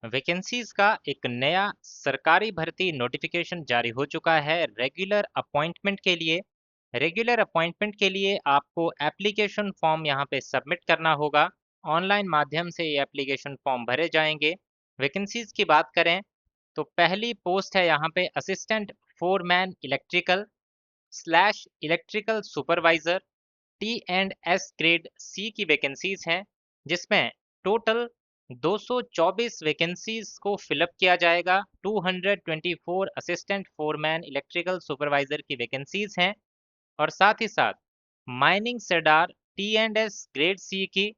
Vacancies का एक नया सरकारी भर्ती नोटिफिकेशन जारी हो चुका है रेगुलर अपॉइंटमेंट के लिए। रेगुलर अपॉइंटमेंट के लिए आपको एप्लीकेशन फॉर्म यहाँ पे सबमिट करना होगा। ऑनलाइन माध्यम से ये एप्लीकेशन फॉर्म भरे जाएंगे। वैकेंसीज की बात करें तो पहली पोस्ट है यहाँ पे assistant foreman electrical slash electrical supervisor T&S grade C की वैकेंसीज हैं, जिसमें टोटल 224 वैकेंसीज को फिलअप किया जाएगा। 224 असिस्टेंट फोरमैन इलेक्ट्रिकल सुपरवाइजर की वैकेंसीज हैं और साथ ही साथ mining cedar T&S grade C की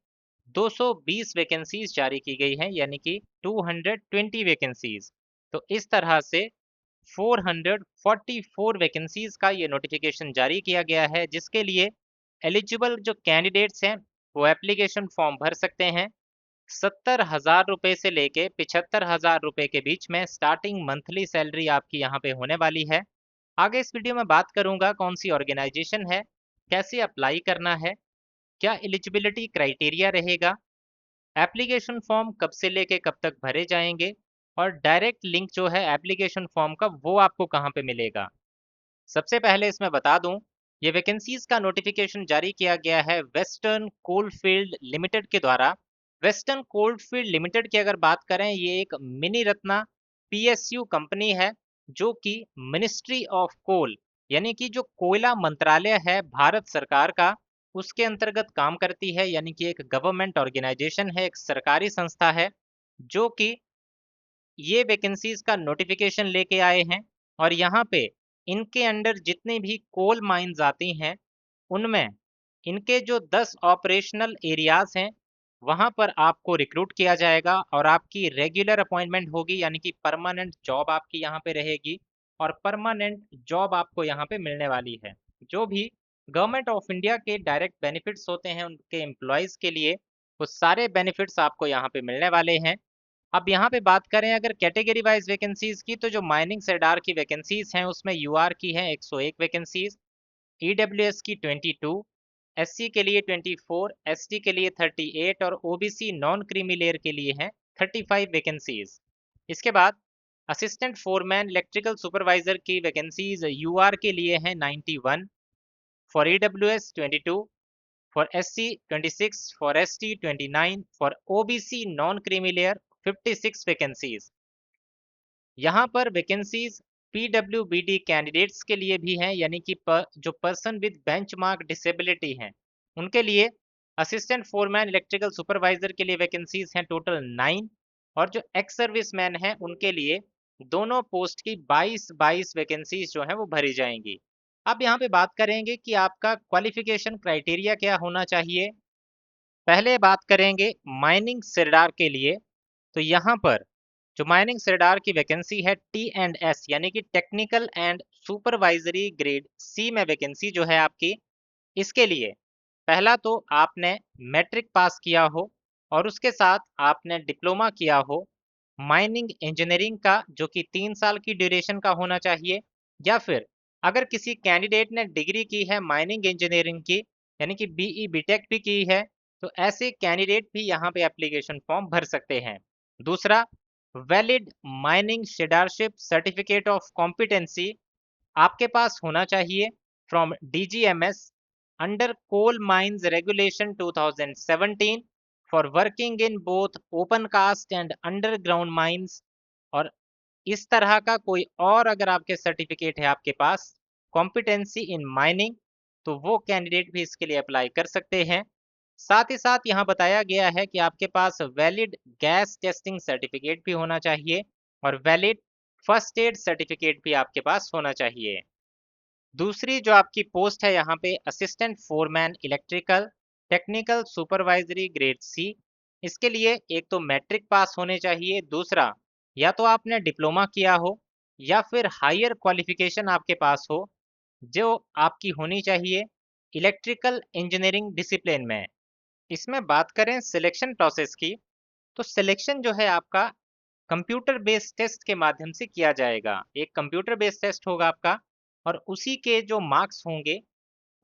220 वैकेंसीज जारी की गई हैं, यानी कि 220 वैकेंसीज। तो इस तरह से 444 वैकेंसीज का ये नोटिफिकेशन जारी किया गया है, जिसके लिए एलिजिबल जो कैंडिडेट्स हैं वो एप्लीकेशन फॉर्म भर सकते हैं। 70,000 रुपये से लेके 75,000 रुपये के बीच में स्टार्टिंग मंथली सैलरी आपकी यहाँ पे होने वाली है। आगे इस वीडियो में बात करूंगा कौन सी ऑर्गेनाइजेशन है, कैसे अप्लाई करना है, क्या एलिजिबिलिटी क्राइटेरिया रहेगा, एप्लीकेशन फॉर्म कब से लेके कब तक भरे जाएंगे और डायरेक्ट लिंक जो है एप्लीकेशन फॉर्म का वो आपको कहाँ पे मिलेगा। सबसे पहले इसमें बता दूं, ये वैकेंसीज का नोटिफिकेशन जारी किया गया है वेस्टर्न कोलफील्ड लिमिटेड के द्वारा। वेस्टर्न कोलफील्ड लिमिटेड की अगर बात करें, ये एक मिनी रत्ना पीएसयू कंपनी है जो कि मिनिस्ट्री ऑफ कोल यानी कि जो कोयला मंत्रालय है भारत सरकार का, उसके अंतर्गत काम करती है। यानी कि एक गवर्नमेंट ऑर्गेनाइजेशन है, एक सरकारी संस्था है जो कि ये वैकेंसीज का नोटिफिकेशन लेके आए हैं। और यहाँ पे इनके अंडर जितनी भी कोल माइंस आती हैं उनमें इनके जो 10 ऑपरेशनल एरियाज हैं वहां पर आपको रिक्रूट किया जाएगा और आपकी रेगुलर अपॉइंटमेंट होगी, यानी कि परमानेंट जॉब आपकी यहाँ पे रहेगी और परमानेंट जॉब आपको यहाँ पे मिलने वाली है। जो भी गवर्नमेंट ऑफ इंडिया के डायरेक्ट बेनिफिट्स होते हैं उनके एम्प्लॉयज के लिए, वो सारे बेनिफिट्स आपको यहाँ पे मिलने वाले हैं। अब यहाँ पे बात करें अगर कैटेगरी वाइज वैकेंसीज की, तो जो माइनिंग सेडार की वैकेंसीज हैं उसमें यूआर की हैं 101 वैकेंसीज, ईडब्ल्यूएस की 22, एससी के लिए 24, एसटी के लिए 38 और ओबीसी नॉन क्रीमी लेयर के लिए हैं 35 वैकेंसीज। इसके बाद असिस्टेंट फोरमैन इलेक्ट्रिकल सुपरवाइजर की वैकेंसीज यूआर के लिए हैं 91, for EWS 22, for SC 26, for ST 29, for OBC non creamy layer 56 vacancies. यहाँ पर वैकेंसीज पीडब्ल्यूबीडी कैंडिडेट्स के लिए भी हैं, यानी कि जो पर्सन विद बेंचमार्क डिसेबिलिटी हैं उनके लिए असिस्टेंट फोरमैन इलेक्ट्रिकल सुपरवाइजर के लिए वैकेंसीज हैं टोटल 9 और जो एक्स सर्विस मैन हैं उनके लिए दोनों पोस्ट की 22 वैकेंसीज जो हैं वो भरी जाएंगी। अब यहाँ पे बात करेंगे कि आपका क्वालिफिकेशन क्राइटेरिया क्या होना चाहिए। पहले बात करेंगे माइनिंग सिरदार के लिए। तो यहाँ पर जो माइनिंग सिरदार की वैकेंसी है T&S यानी कि technical and supervisory grade C में वैकेंसी जो है आपकी, इसके लिए पहला तो आपने मैट्रिक पास किया हो और उसके साथ आपने डिप्लोमा किया हो माइनिंग इंजीनियरिंग का, जो कि 3 साल की ड्यूरेशन का होना चाहिए। या फिर अगर किसी कैंडिडेट ने डिग्री की है माइनिंग इंजीनियरिंग की, यानी कि बीई बीटेक भी की है, तो ऐसे कैंडिडेट भी यहाँ पे एप्लीकेशन फॉर्म भर सकते हैं। दूसरा, valid mining sirdarship certificate of competency आपके पास होना चाहिए from DGMS under coal mines regulation 2017 for working in both open cast and underground mines. और इस तरह का कोई और अगर आपके सर्टिफिकेट है आपके पास कॉम्पिटेंसी इन माइनिंग, तो वो कैंडिडेट भी इसके लिए अप्लाई कर सकते हैं। साथ ही साथ यहाँ बताया गया है कि आपके पास वैलिड गैस टेस्टिंग सर्टिफिकेट भी होना चाहिए और वैलिड फर्स्ट एड सर्टिफिकेट भी आपके पास होना चाहिए। दूसरी जो आपकी पोस्ट है यहाँ पे assistant foreman electrical technical supervisory grade C, इसके लिए एक तो मैट्रिक पास होने चाहिए, दूसरा या तो आपने डिप्लोमा किया हो या फिर हायर क्वालिफिकेशन आपके पास हो जो आपकी होनी चाहिए इलेक्ट्रिकल इंजीनियरिंग डिसिप्लिन में। इसमें बात करें सिलेक्शन प्रोसेस की, तो सिलेक्शन जो है आपका कंप्यूटर बेस्ड टेस्ट के माध्यम से किया जाएगा। एक कंप्यूटर बेस्ड टेस्ट होगा आपका और उसी के जो मार्क्स होंगे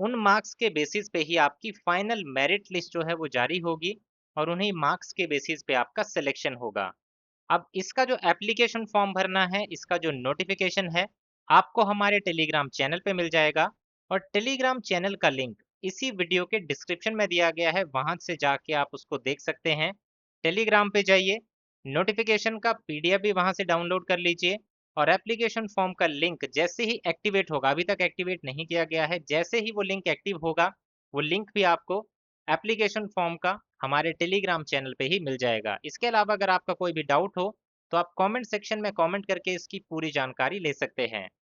उन मार्क्स के बेसिस पे ही आपकी फाइनल मेरिट लिस्ट जो है वो जारी होगी और उन्हीं मार्क्स के बेसिस पे आपका सिलेक्शन होगा। अब इसका जो एप्लीकेशन फॉर्म भरना है, इसका जो नोटिफिकेशन है, आपको हमारे टेलीग्राम चैनल पे मिल जाएगा और टेलीग्राम चैनल का लिंक इसी वीडियो के डिस्क्रिप्शन में दिया गया है, वहां से जाके आप उसको देख सकते हैं। टेलीग्राम पे जाइए, नोटिफिकेशन का पीडीएफ भी वहां से डाउनलोड कर लीजिए और एप्लीकेशन फॉर्म का लिंक जैसे ही एक्टिवेट होगा, अभी तक एक्टिवेट नहीं किया गया है, जैसे ही वो लिंक एक्टिव होगा, वो लिंक भी आपको एप्लीकेशन फॉर्म का हमारे टेलीग्राम चैनल पे ही मिल जाएगा। इसके अलावा अगर आपका कोई भी डाउट हो तो आप कमेंट सेक्शन में कमेंट करके इसकी पूरी जानकारी ले सकते हैं।